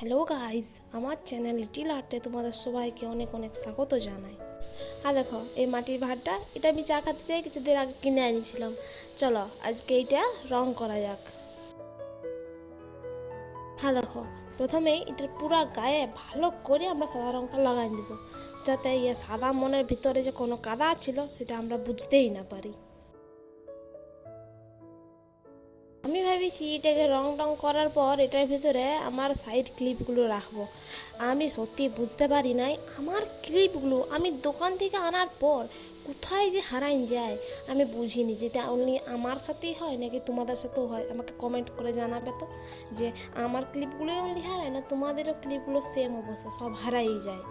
Hello guys, আমার channel little আর্টে তোমাদের সবাইকে অনেক অনেক স্বাগত জানাই। আর দেখো এই মাটির ভাঁড়টা, এটা আমি চা খাতে চাই কিছুদিন আগে কিনে আনিছিলাম। চলো আজকে এইটা রং করা যাক। হ্যাঁ দেখো, প্রথমেই এটার পুরা গায়ে ভালো করে আমরা সাদা রংটা লাগাই দিব, যাতে সাদা মনের ভিতরে যে কোনো কাদা ছিল সেটা আমরা বুঝতেই না পারি। আমি ভাবিছি এটাকে রং টং করার পর এটার ভিতরে আমার সাইড ক্লিপগুলো রাখবো। আমি সত্যি বুঝতে পারি নাই আমার ক্লিপগুলো আমি দোকান থেকে আনার পর কোথায় যে হারাই যায়। আমি বুঝিনি যেটা অনলি আমার সাথেই হয় নাকি তোমাদের সাথেও হয়। আমাকে কমেন্ট করে জানাবে তো যে আমার ক্লিপগুলোই অনলি হারায় না তোমাদেরও ক্লিপগুলো সেম অবস্থা, সব হারাই যায়।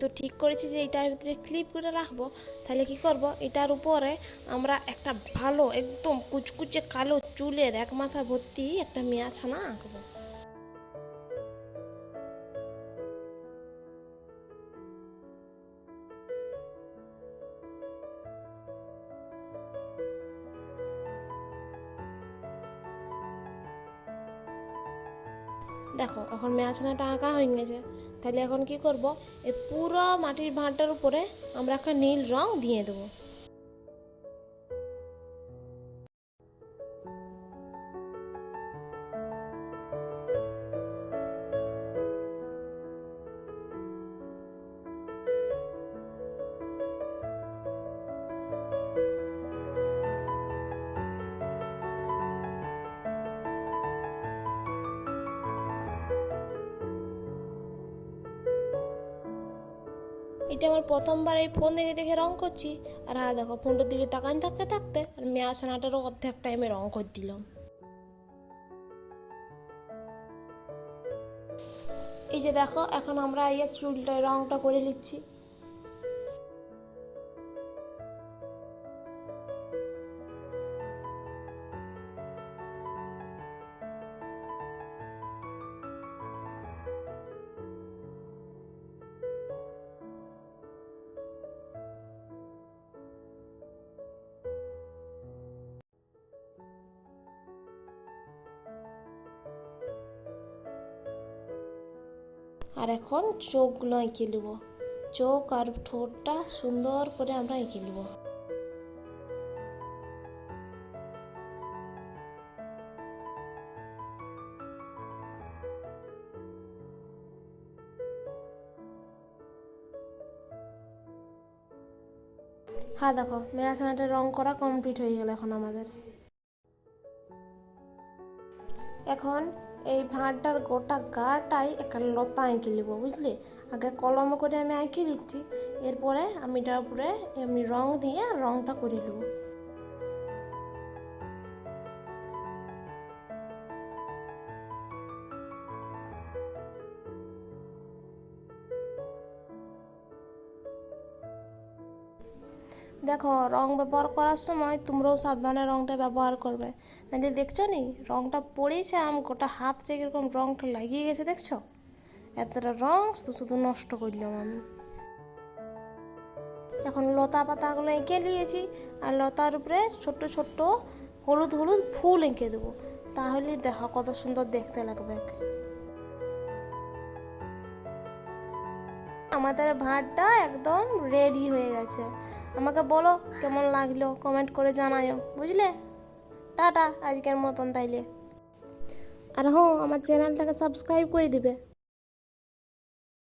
তো ঠিক করেছি যে এটার ভিতরে ক্লিপ করে রাখবো। তাহলে কি করব, এটার উপরে আমরা একটা ভালো একদম কুচকুচে কালো চুলের এক মাথা ভর্তি একটা মেয়া ছানা আঁকবো। দেখো এখন মেয়া ছানাটা আঁকা হয়ে গেছে। তাহলে এখন কি করব, এই পুরো মাটির ভাঁড়টার উপরে আমরা একটা নীল রং দিয়ে দেবো। এটা আমার প্রথমবার এই ফোন দেখে দেখে রং করছি। আর হ্যাঁ দেখো, ফোনটার দিকে তাকান থাকতে থাকতে আর মেয়া ছানাটারও অর্ধেক টাইমে রং করে দিলাম। এই যে দেখো, এখন আমরা চুলটা রংটা করে নিচ্ছি। আর এখন চোখগুলো এঁকে নেব। চোখ আর ঠোঁটটা সুন্দর করে আমরা এঁকে নেব। হ্যাঁ দেখো, মেয়া ছানাটা রং করা কমপ্লিট হয়ে গেল এখন আমাদের। এখন এই ভাঁড়টার গোটা গাটাই একটা লতা এঁকে নেবো, বুঝলি। আগে কলম করে আমি এঁকে নিচ্ছি, এরপরে আমি এটার উপরে এমনি রং দিয়ে রংটা করে নেবো। দেখো, রং ব্যবহার করার সময় তোমরাও সাবধানে রংটা ব্যবহার করবে, নাহলে দেখছো নি রংটা পড়েছে আমি গোটা হাত থেকে এরকম রংটা লাগিয়ে গেছে, দেখছো। এতটা রং শুধু শুধু নষ্ট করলাম আমি। এখন লতা পাতাগুলো এঁকে নিয়েছি, আর লতার উপরে ছোট্ট ছোট্ট হলুদ হলুদ ফুল এঁকে দেবো। তাহলে দেখো কত সুন্দর দেখতে লাগবে। আমাদের ভাতটা একদম রেডি হয়ে গেছে। আমাকে বলো কেমন লাগলো, কমেন্ট করে জানাও, বুঝলে। টাটা আজকের মতন তাইলে। আর হ্যাঁ, আমার চ্যানেলটাকে সাবস্ক্রাইব করে দিবে।